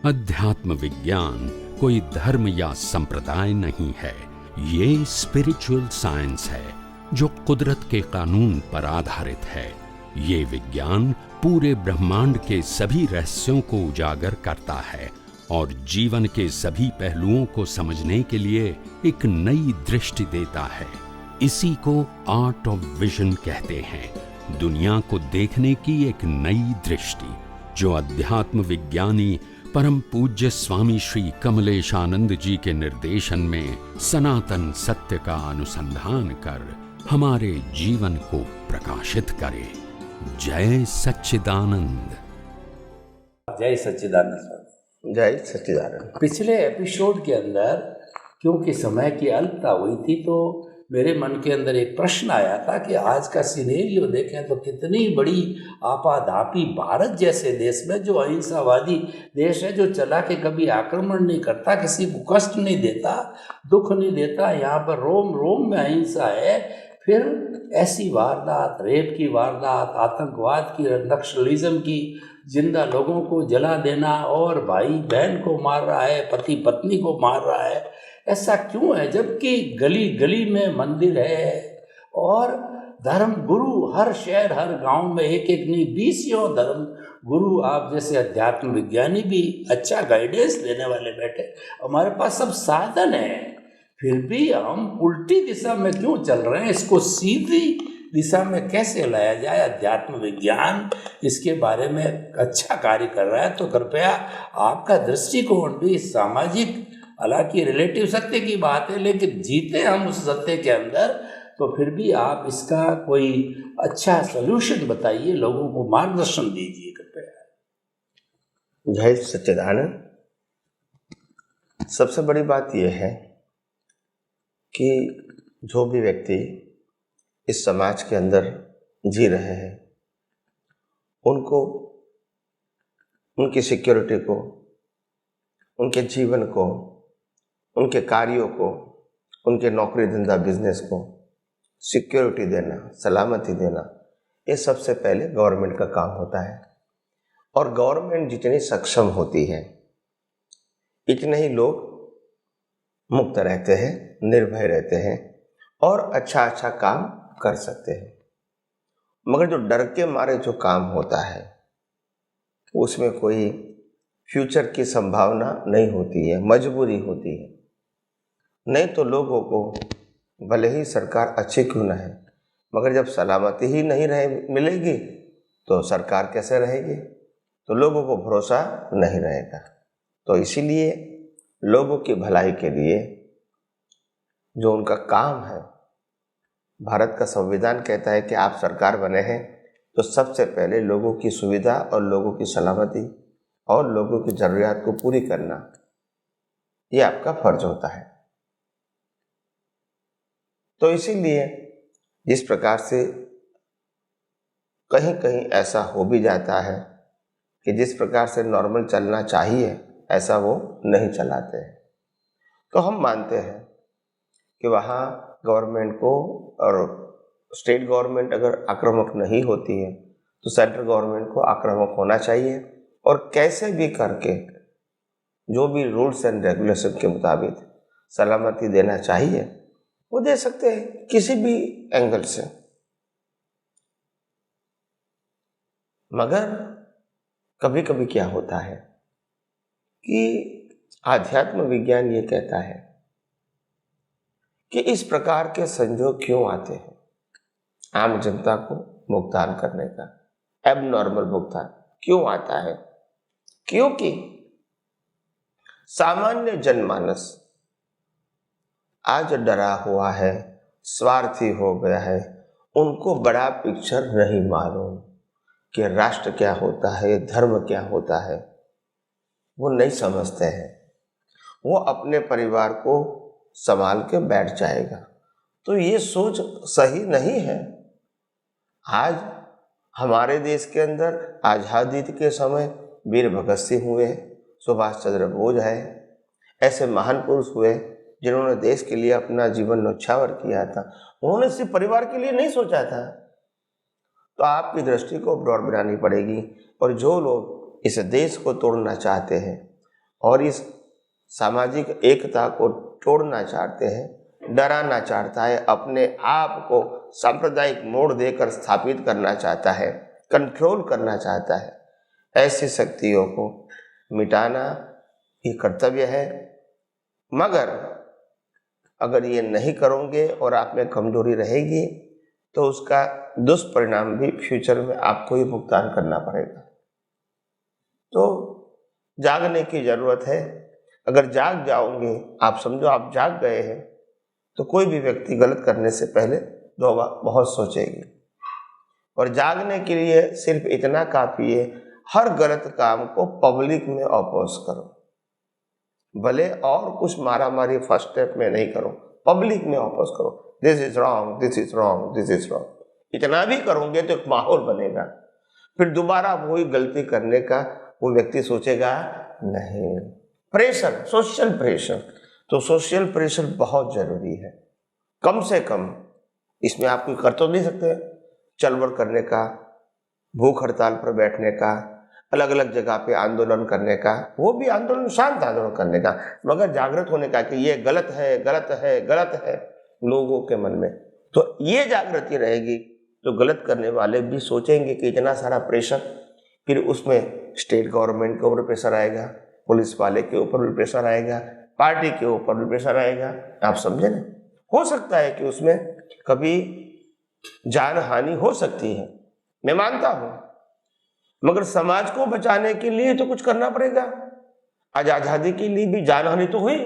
अध्यात्म विज्ञान कोई धर्म या संप्रदाय नहीं है, ये स्पिरिचुअल साइंस है जो कुदरत के कानून पर आधारित है। ये विज्ञान पूरे ब्रह्मांड के सभी रहस्यों को उजागर करता है और जीवन के सभी पहलुओं को समझने के लिए एक नई दृष्टि देता है। इसी को आर्ट ऑफ विजन कहते हैं, दुनिया को देखने की एक नई दृष्टि, जो अध्यात्म विज्ञानी परम पूज्य स्वामी श्री कमलेशानंद जी के निर्देशन में सनातन सत्य का अनुसंधान कर हमारे जीवन को प्रकाशित करे। जय सच्चिदानंद। जय सच्चिदानंद। जय सच्चिदानंद। पिछले एपिसोड के अंदर क्योंकि समय की अल्पता हुई थी तो मेरे मन के अंदर एक प्रश्न आया था कि आज का सिनेरियो देखें तो कितनी बड़ी आपाधापी भारत जैसे देश में, जो अहिंसावादी देश है, जो चला के कभी आक्रमण नहीं करता, किसी को कष्ट नहीं देता, दुख नहीं देता, यहाँ पर रोम रोम में अहिंसा है, फिर ऐसी वारदात, रेप की वारदात, आतंकवाद की, नक्सलिज्म की, जिंदा लोगों को जला देना और भाई बहन को मार रहा है, पति पत्नी को मार रहा है, ऐसा क्यों है? जबकि गली गली में मंदिर है और धर्म गुरु हर शहर हर गांव में एक एक नहीं 20 धर्म गुरु आप जैसे अध्यात्म विज्ञानी भी अच्छा गाइडेंस देने वाले बैठे, हमारे पास सब साधन है, फिर भी हम उल्टी दिशा में क्यों चल रहे हैं? इसको सीधी दिशा में कैसे लाया जाए? अध्यात्म विज्ञान इसके बारे में अच्छा कार्य कर रहा है, तो कृपया आपका दृष्टिकोण भी सामाजिक, हालांकि रिलेटिव सत्य की बात है, लेकिन जीते हम उस सत्य के अंदर, तो फिर भी आप इसका कोई अच्छा सलूशन बताइए, लोगों को मार्गदर्शन दीजिए कृपया। जय सच्चिदानंद। सबसे बड़ी बात यह है कि जो भी व्यक्ति इस समाज के अंदर जी रहे हैं, उनको उनकी सिक्योरिटी को, उनके जीवन को, उनके कार्यों को, उनके नौकरी धंधा बिजनेस को सिक्योरिटी देना, सलामती देना, ये सबसे पहले गवर्नमेंट का काम होता है। और गवर्नमेंट जितनी सक्षम होती है, इतने ही लोग मुक्त रहते हैं, निर्भय रहते हैं और अच्छा अच्छा काम कर सकते हैं। मगर जो डर के मारे जो काम होता है, उसमें कोई फ्यूचर की संभावना नहीं होती है, मजबूरी होती है। नहीं तो लोगों को भले ही सरकार अच्छी क्यों ना है, मगर जब सलामती ही नहीं मिलेगी तो सरकार कैसे रहेगी? तो लोगों को भरोसा नहीं रहेगा। तो इसीलिए लोगों की भलाई के लिए जो उनका काम है, भारत का संविधान कहता है कि आप सरकार बने हैं तो सबसे पहले लोगों की सुविधा और लोगों की सलामती और लोगों की ज़रूरियात को पूरी करना, ये आपका फर्ज होता है। तो इसीलिए जिस प्रकार से कहीं कहीं ऐसा हो भी जाता है कि जिस प्रकार से नॉर्मल चलना चाहिए ऐसा वो नहीं चलाते हैं, तो हम मानते हैं कि वहाँ गवर्नमेंट को, और स्टेट गवर्नमेंट अगर आक्रामक नहीं होती है तो सेंट्रल गवर्नमेंट को आक्रामक होना चाहिए और कैसे भी करके जो भी रूल्स एंड रेगुलेशन के मुताबिक सलामती देना चाहिए वो दे सकते हैं किसी भी एंगल से। मगर कभी कभी क्या होता है कि आध्यात्म विज्ञान ये कहता है कि इस प्रकार के संजोग क्यों आते हैं आम जनता को भुगतान करने का, एबनॉर्मल भुगतान क्यों आता है? क्योंकि सामान्य जनमानस आज डरा हुआ है, स्वार्थी हो गया है, उनको बड़ा पिक्चर नहीं मालूम कि राष्ट्र क्या होता है, धर्म क्या होता है, वो नहीं समझते हैं। वो अपने परिवार को संभाल के बैठ जाएगा, तो ये सोच सही नहीं है। आज हमारे देश के अंदर आज़ादी के समय वीर भगत सिंह हुए, सुभाष चंद्र बोस है, ऐसे महान पुरुष हुए जिन्होंने देश के लिए अपना जीवन न्यौछावर किया था। उन्होंने सिर्फ परिवार के लिए नहीं सोचा था। तो आपकी दृष्टि को ब्रॉड बनानी पड़ेगी। और जो लोग इस देश को तोड़ना चाहते हैं और इस सामाजिक एकता को तोड़ना चाहते हैं, डराना चाहता है, अपने आप को सांप्रदायिक मोड़ देकर स्थापित करना चाहता है, कंट्रोल करना चाहता है। ऐसी शक्तियों को मिटाना ये कर्तव्य है। मगर अगर ये नहीं करोगे और आप में कमजोरी रहेगी तो उसका दुष्परिणाम भी फ्यूचर में आपको ही भुगतान करना पड़ेगा। तो जागने की जरूरत है। अगर जाग जाओगे, आप समझो आप जाग गए हैं, तो कोई भी व्यक्ति गलत करने से पहले दो बार बहुत सोचेगी। और जागने के लिए सिर्फ इतना काफी है, हर गलत काम को पब्लिक में अपोज करो। भले और कुछ मारा मारी फर्स्ट स्टेप में नहीं करो, पब्लिक में अपोज करो, this is wrong, this is wrong, this is wrong. इतना भी करोगे तो एक माहौल बनेगा। फिर दोबारा वही गलती करने का वो व्यक्ति सोचेगा नहीं। प्रेशर, सोशल प्रेशर, तो सोशल प्रेशर बहुत जरूरी है। कम से कम इसमें आप कोई कर तो नहीं सकते, चलवड़ करने का, भूख हड़ताल पर बैठने का, अलग अलग जगह पे आंदोलन करने का, वो भी आंदोलन शांत आंदोलन करने का, मगर जागृत होने का कि ये गलत है, गलत है, गलत है लोगों के मन में। तो ये जागृति रहेगी तो गलत करने वाले भी सोचेंगे कि इतना सारा प्रेशर, फिर उसमें स्टेट गवर्नमेंट के ऊपर प्रेशर आएगा, पुलिस वाले के ऊपर भी प्रेशर आएगा, पार्टी के ऊपर भी प्रेशर आएगा। आप समझे ना? हो सकता है कि उसमें कभी जान हानि हो सकती है, मैं मानता हूं, मगर समाज को बचाने के लिए तो कुछ करना पड़ेगा। आज आजादी के लिए भी जान हानि तो हुई,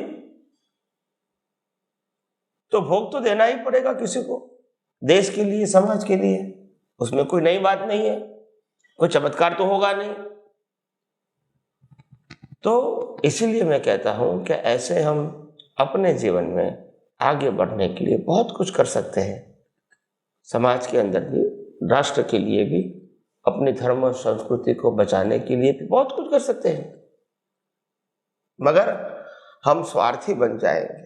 तो भोग तो देना ही पड़ेगा किसी को, देश के लिए, समाज के लिए। उसमें कोई नई बात नहीं है, कोई चमत्कार तो होगा नहीं। तो इसीलिए मैं कहता हूं कि ऐसे हम अपने जीवन में आगे बढ़ने के लिए बहुत कुछ कर सकते हैं, समाज के अंदर भी, राष्ट्र के लिए भी, अपने धर्म और संस्कृति को बचाने के लिए भी बहुत कुछ कर सकते हैं। मगर हम स्वार्थी बन जाएंगे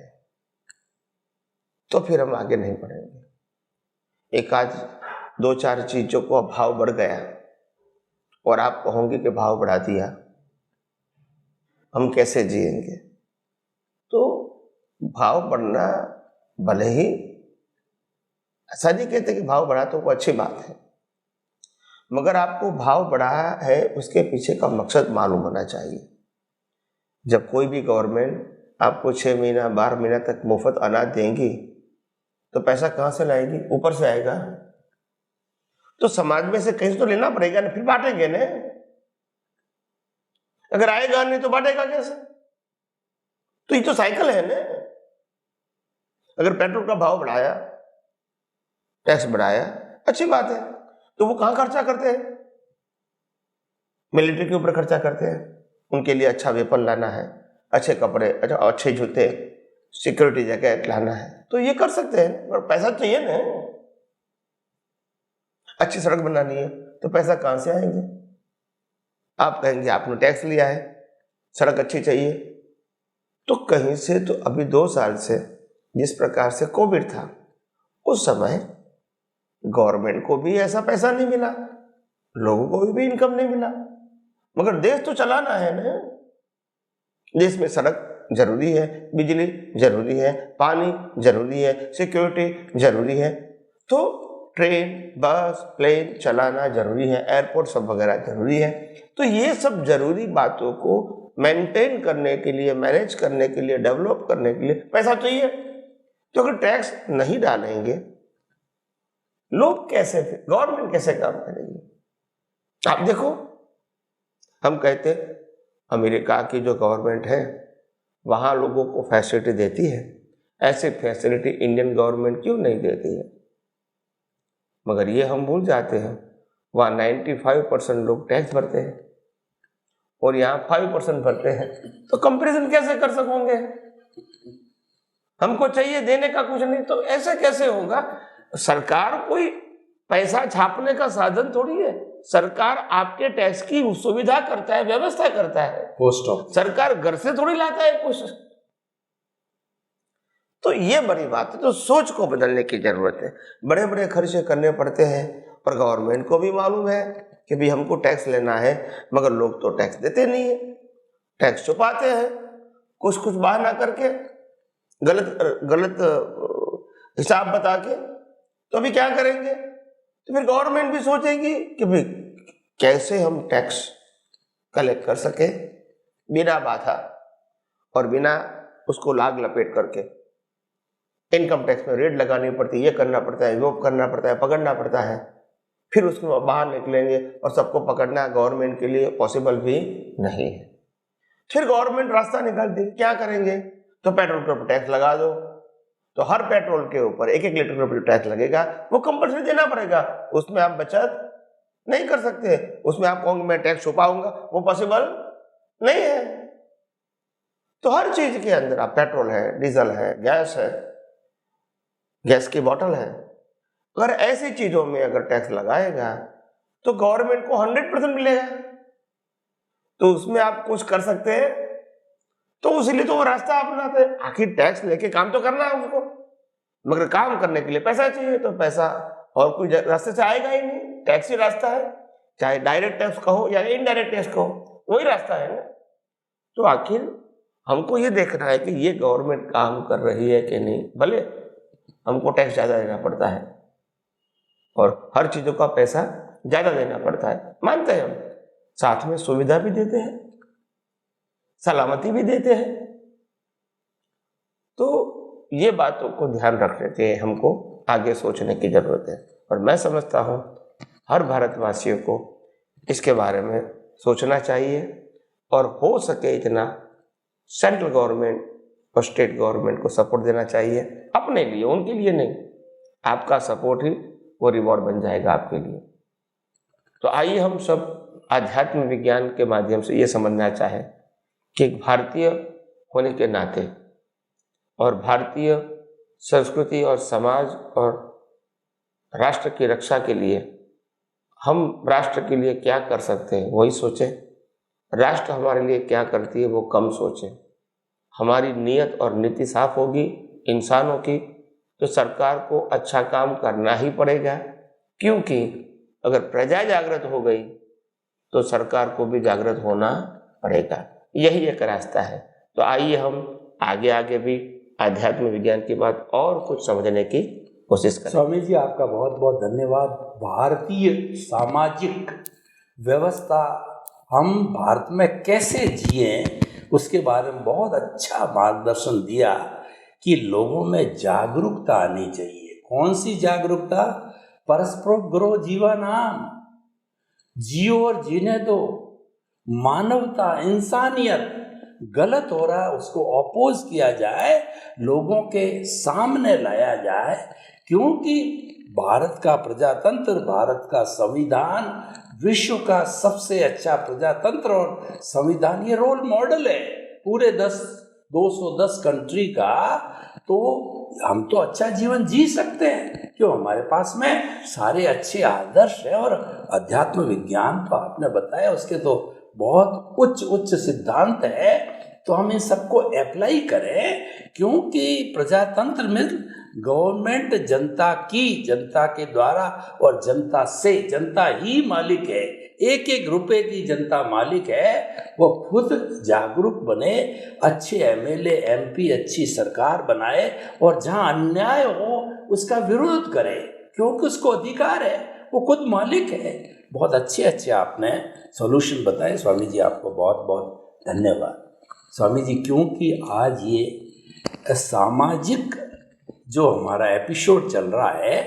तो फिर हम आगे नहीं बढ़ेंगे। एक आज दो चार चीजों को भाव बढ़ गया और आप कहोगे कि भाव बढ़ा दिया, हम कैसे जिएंगे? तो भाव बढ़ना, भले ही ऐसा नहीं कहते कि भाव बढ़ा तो वो अच्छी बात है, मगर आपको भाव बढ़ा है उसके पीछे का मकसद मालूम होना चाहिए। जब कोई भी गवर्नमेंट आपको 6 महीना 12 महीना तक मुफ्त अनाज देंगी तो पैसा कहां से लाएगी? ऊपर से आएगा। तो समाज में से कहीं तो लेना पड़ेगा ना, फिर बांटेंगे ना। अगर आएगा नहीं तो बांटेगा कैसे? तो ये तो साइकिल है ना। अगर पेट्रोल का भाव बढ़ाया, टैक्स बढ़ाया, अच्छी बात है, तो वो कहां खर्चा करते हैं? मिलिट्री के ऊपर खर्चा करते हैं। उनके लिए अच्छा वेपन लाना है, अच्छे कपड़े, अच्छे जूते, सिक्योरिटी जैकेट लाना है, तो ये कर सकते हैं, पर पैसा चाहिए ना। अच्छी सड़क बनानी है तो पैसा कहां से आएंगे? आप कहेंगे आपने टैक्स लिया है, सड़क अच्छी चाहिए, तो कहीं से तो अभी 2 साल से जिस प्रकार से कोविड था, उस समय गवर्नमेंट को भी ऐसा पैसा नहीं मिला, लोगों को भी इनकम नहीं मिला, मगर देश तो चलाना है ना। देश में सड़क जरूरी है, बिजली जरूरी है, पानी जरूरी है, सिक्योरिटी जरूरी है, तो ट्रेन, बस, प्लेन चलाना जरूरी है, एयरपोर्ट सब वगैरह जरूरी है। तो ये सब जरूरी बातों को मेंटेन करने के लिए, मैनेज करने के लिए, डेवलप करने के लिए पैसा चाहिए। तो अगर टैक्स नहीं डालेंगे, लोग कैसे, गवर्नमेंट कैसे काम करेगी? आप देखो, हम कहते अमेरिका की जो गवर्नमेंट है वहां लोगों को फैसिलिटी देती है, ऐसी फैसिलिटी इंडियन गवर्नमेंट क्यों नहीं देती है? मगर ये हम भूल जाते हैं, वहां 95% लोग टैक्स भरते हैं और यहाँ 5% भरते हैं, तो कंपैरिजन कैसे कर सकोगे? हमको चाहिए देने का कुछ नहीं, तो ऐसे कैसे होगा? सरकार कोई पैसा छापने का साधन थोड़ी है, सरकार आपके टैक्स की सुविधा करता है, व्यवस्था करता है। पोस्ट ऑफिस सरकार घर से थोड़ी लाता है कुछ। तो ये बड़ी बात है, तो सोच को बदलने की जरूरत है। बड़े बड़े खर्चे करने पड़ते हैं और गवर्नमेंट को भी मालूम है कि भाई हमको टैक्स लेना है, मगर लोग तो टैक्स देते नहीं है। टैक्स छुपाते हैं, कुछ कुछ बहाना करके, गलत हिसाब बता के। तो अभी क्या करेंगे? तो फिर गवर्नमेंट भी सोचेगी कि भाई कैसे हम टैक्स कलेक्ट कर सके बिना बाधा और बिना उसको लाग लपेट करके। इनकम टैक्स में रेड लगानी पड़ती है, ये करना पड़ता है, वो करना पड़ता है, पकड़ना पड़ता है, फिर उसको बाहर निकलेंगे और सबको पकड़ना गवर्नमेंट के लिए पॉसिबल भी नहीं है। फिर गवर्नमेंट रास्ता निकालती है, क्या करेंगे? तो पेट्रोल के ऊपर टैक्स लगा दो। तो हर पेट्रोल के ऊपर 1-1 लीटर के ऊपर टैक्स लगेगा, वो कंपल्सरी देना पड़ेगा। उसमें आप बचत नहीं कर सकते। उसमें आप कहोगे मैं टैक्स छुपाऊंगा, वो पॉसिबल नहीं है। तो हर चीज के अंदर आप पेट्रोल है, डीजल है, गैस की बोतल है, अगर ऐसी चीजों में अगर टैक्स लगाएगा तो गवर्नमेंट को 100% मिलेगा। तो उसमें आप कुछ कर सकते हैं, तो इसलिए तो वो रास्ता अपनाते हैं। आखिर टैक्स लेके काम तो करना है उसको, मगर काम करने के लिए पैसा चाहिए। तो पैसा और कोई रास्ते से आएगा ही नहीं, टैक्स ही रास्ता है। चाहे डायरेक्ट टैक्स कहो या इनडायरेक्ट टैक्स कहो, वही रास्ता है ना। तो आखिर हमको ये देखना है कि ये गवर्नमेंट काम कर रही है कि नहीं। भले हमको टैक्स ज्यादा देना पड़ता है और हर चीजों का पैसा ज्यादा देना पड़ता है, मानते हैं हम, साथ में सुविधा भी देते हैं, सलामती भी देते हैं। तो ये बातों को ध्यान रखने के हमको आगे सोचने की जरूरत है। और मैं समझता हूँ हर भारतवासियों को इसके बारे में सोचना चाहिए और हो सके इतना सेंट्रल गवर्नमेंट और स्टेट गवर्नमेंट को सपोर्ट देना चाहिए, अपने लिए, उनके लिए नहीं। आपका सपोर्ट ही वो रिवॉर्ड बन जाएगा आपके लिए। तो आइए हम सब आध्यात्म विज्ञान के माध्यम से ये समझना चाहें कि एक भारतीय होने के नाते और भारतीय संस्कृति और समाज और राष्ट्र की रक्षा के लिए हम राष्ट्र के लिए क्या कर सकते हैं वही सोचें। राष्ट्र हमारे लिए क्या करती है वो कम सोचें। हमारी नीयत और नीति साफ होगी इंसानों की, तो सरकार को अच्छा काम करना ही पड़ेगा। क्योंकि अगर प्रजा जागृत हो गई तो सरकार को भी जागृत होना पड़ेगा। यही एक रास्ता है। तो आइए हम आगे आगे भी आध्यात्म विज्ञान की बात और कुछ समझने की कोशिश करें। स्वामी जी आपका बहुत बहुत धन्यवाद। भारतीय सामाजिक व्यवस्था हम भारत में कैसे जिए उसके बारे में बहुत अच्छा मार्गदर्शन दिया कि लोगों में जागरूकता आनी चाहिए। कौन सी जागरूकता? परस्परोपग्रो जीवानाम, जियो और जीने दो। मानवता, इंसानियत, गलत हो रहा है उसको अपोज किया जाए, लोगों के सामने लाया जाए। क्योंकि भारत का प्रजातंत्र, भारत का संविधान विश्व का सबसे अच्छा प्रजातंत्र और संविधान ये रोल मॉडल है पूरे 210 कंट्री का। तो हम तो अच्छा जीवन जी सकते हैं क्यों? हमारे पास में सारे अच्छे आदर्श है। और अध्यात्म विज्ञान तो आपने बताया, उसके तो बहुत उच्च सिद्धांत है। तो हम इन सबको अप्लाई करें, क्योंकि प्रजातंत्र में गवर्नमेंट जनता के द्वारा और जनता से, जनता ही मालिक है। 1-1 रुपए की जनता मालिक है। वो खुद जागरूक बने, अच्छे एमएलए एमपी अच्छी सरकार बनाए और जहां अन्याय हो उसका विरोध करे, क्योंकि उसको अधिकार है, वो खुद मालिक है। बहुत अच्छे आपने सॉल्यूशन बताए स्वामी जी, आपको बहुत बहुत धन्यवाद स्वामी जी। क्योंकि आज ये सामाजिक जो हमारा एपिसोड चल रहा है,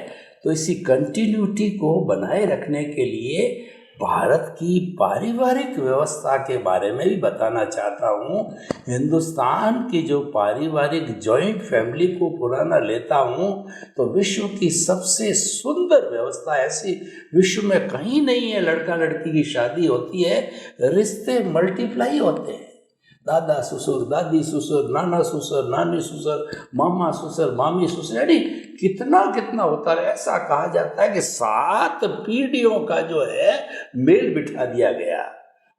तो इसी कंटिन्यूटी को बनाए रखने के लिए भारत की पारिवारिक व्यवस्था के बारे में भी बताना चाहता हूँ। हिंदुस्तान की जो पारिवारिक जॉइंट फैमिली को पुराना लेता हूँ, तो विश्व की सबसे सुंदर व्यवस्था ऐसी विश्व में कहीं नहीं है। लड़का लड़की की शादी होती है, रिश्ते मल्टीप्लाई होते हैं। दादा ससुर, दादी ससुर, नाना ससुर, नानी ससुर, मामा ससुर, मामी ससुर, यानी कितना होता है। ऐसा कहा जाता है कि 7 पीढ़ियों का जो है मेल बिठा दिया गया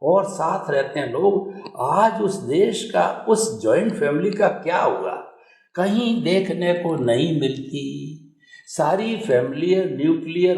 और साथ रहते हैं लोग। आज उस देश का, उस जॉइंट फैमिली का क्या हुआ? कहीं देखने को नहीं मिलती। सारी फैमिली न्यूक्लियर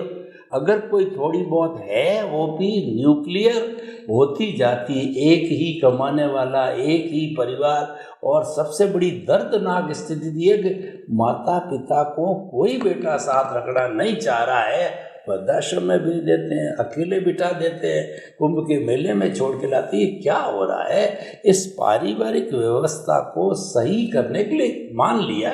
अगर कोई थोड़ी बहुत है वो भी न्यूक्लियर होती जाती, एक ही कमाने वाला, एक ही परिवार। और सबसे बड़ी दर्दनाक स्थिति ये है कि माता पिता को कोई बेटा साथ रखना नहीं चाह रहा है, वृद्धाश्रम में भी देते हैं, अकेले बिठा देते हैं, कुंभ के मेले में छोड़ के लाती है। क्या हो रहा है? इस पारिवारिक व्यवस्था को सही करने के लिए मान लिया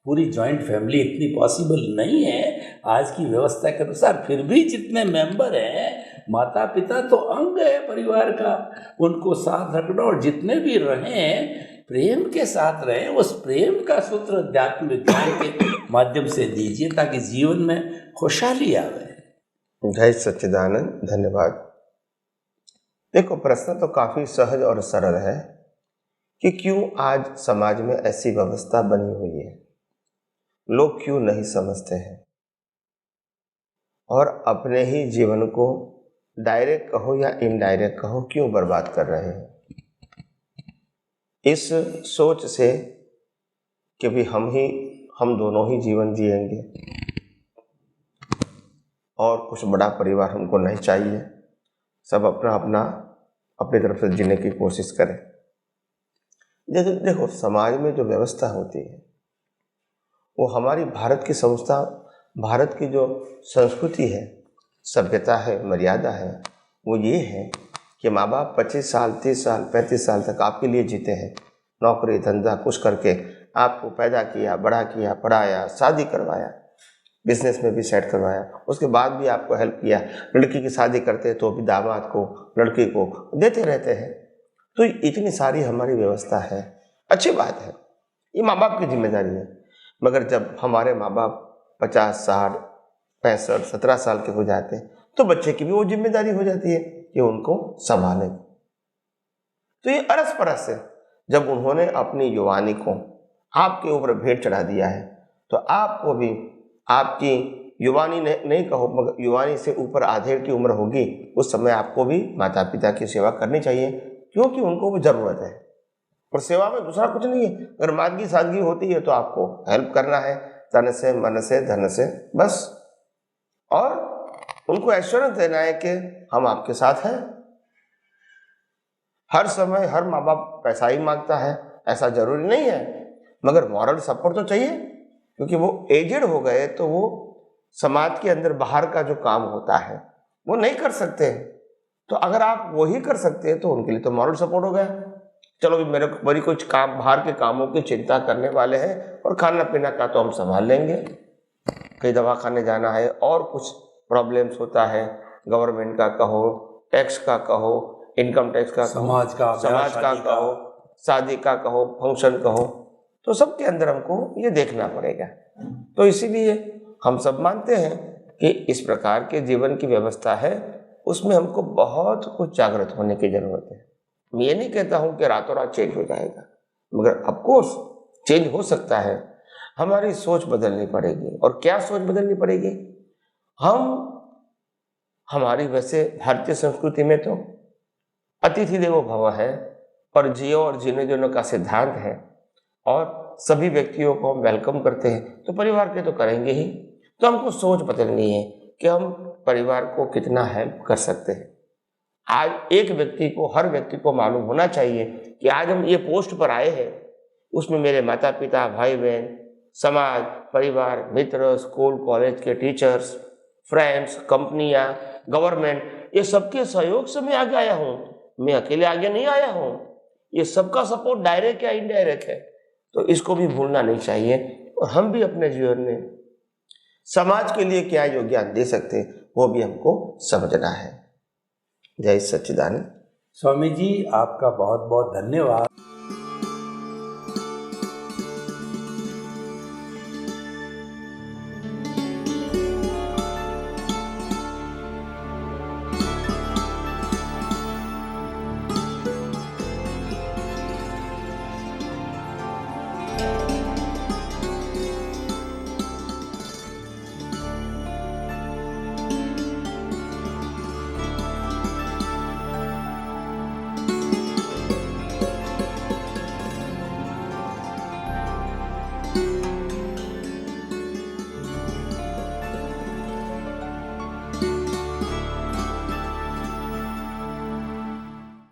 पूरी जॉइंट फैमिली इतनी पॉसिबल नहीं है आज की व्यवस्था के अनुसार, फिर भी जितने मेंबर हैं, माता पिता तो अंग है परिवार का, उनको साथ रखना, और जितने भी रहें प्रेम के साथ रहें। उस प्रेम का सूत्र अध्यात्म विज्ञान के माध्यम से दीजिए ताकि जीवन में खुशहाली आवे। जय सच्चिदानंद, धन्यवाद। देखो, प्रश्न तो काफी सहज और सरल है कि क्यों आज समाज में ऐसी व्यवस्था बनी हुई है, लोग क्यों नहीं समझते हैं और अपने ही जीवन को डायरेक्ट कहो या इनडायरेक्ट कहो क्यों बर्बाद कर रहे हैं। इस सोच से कि भी हम दोनों ही जीवन जिएंगे और कुछ बड़ा परिवार हमको नहीं चाहिए, सब अपना अपना अपनी तरफ से जीने की कोशिश करें। जैसे देखो, समाज में जो व्यवस्था होती है वो हमारी भारत की संस्था, भारत की जो संस्कृति है, सभ्यता है, मर्यादा है, वो ये है कि माँ बाप 25 साल 30 साल 35 साल तक आपके लिए जीते हैं, नौकरी धंधा कुछ करके आपको पैदा किया, बड़ा किया, पढ़ाया, शादी करवाया, बिजनेस में भी सेट करवाया, उसके बाद भी आपको हेल्प किया। लड़की की शादी करते हैं तो भी दामाद को, लड़की को देते रहते हैं। तो इतनी सारी हमारी व्यवस्था है, अच्छी बात है, ये माँ बाप की जिम्मेदारी है। मगर जब हमारे माँ बाप 50 60 65 17 साल के हो जाते हैं तो बच्चे की भी वो जिम्मेदारी हो जाती है कि उनको संभालें। तो ये अरस परस है, जब उन्होंने अपनी युवानी को आपके ऊपर भेंट चढ़ा दिया है तो आपको भी आपकी युवानी नहीं कहो मगर युवानी से ऊपर आधेड़ की उम्र होगी, उस समय आपको भी माता पिता की सेवा करनी चाहिए, क्योंकि उनको वो जरूरत है। और सेवा में दूसरा कुछ नहीं है, अगर मादगी सादगी होती है तो आपको हेल्प करना है तन से, मन से, धन से, बस। और उनको एश्योरेंस देना है कि हम आपके साथ हैं। हर समय हर माँ बाप पैसा ही मांगता है ऐसा जरूरी नहीं है, मगर मॉरल सपोर्ट तो चाहिए, क्योंकि वो एजेड हो गए तो वो समाज के अंदर बाहर का जो काम होता है वो नहीं कर सकते। तो अगर आप वही कर सकते हैं तो उनके लिए तो मॉरल सपोर्ट हो गया। चलो मेरी कुछ काम, बाहर के कामों की चिंता करने वाले हैं और खाना पीना का तो हम संभाल लेंगे, कहीं दवा खाने जाना है और कुछ प्रॉब्लम्स होता है, गवर्नमेंट का कहो, टैक्स का कहो, इनकम टैक्स का कहो, समाज का कहो, शादी का कहो, फंक्शन कहो, तो सबके अंदर हमको ये देखना पड़ेगा। तो इसीलिए हम सब मानते हैं कि इस प्रकार के जीवन की व्यवस्था है, उसमें हमको बहुत कुछ जागृत होने की जरूरत है। मैं ये नहीं कहता हूँ कि रातों रात चेंज हो जाएगा, मगर ऑफकोर्स चेंज हो सकता है। हमारी सोच बदलनी पड़ेगी। और क्या सोच बदलनी पड़ेगी? हमारी वैसे भारतीय संस्कृति में तो अतिथि देवो भव है और जियो और जीने जोने का सिद्धांत है, और सभी व्यक्तियों को हम वेलकम करते हैं, तो परिवार के तो करेंगे ही। तो हमको सोच बदलनी है कि हम परिवार को कितना हेल्प कर सकते हैं। आज एक व्यक्ति को, हर व्यक्ति को मालूम होना चाहिए कि आज हम ये पोस्ट पर आए हैं, उसमें मेरे माता पिता, भाई बहन, समाज, परिवार, मित्र, स्कूल कॉलेज के टीचर्स, फ्रेंड्स, कंपनियां, गवर्नमेंट, ये सबके सहयोग से मैं आगे आया हूँ। मैं अकेले आगे नहीं आया हूँ, ये सबका सपोर्ट डायरेक्ट या इनडायरेक्ट है। तो इसको भी भूलना नहीं चाहिए। और हम भी अपने जीवन में समाज के लिए क्या योगदान दे सकते हैं वो भी हमको समझना है। जय सच्चिदानंद। स्वामी जी, आपका बहुत बहुत धन्यवाद।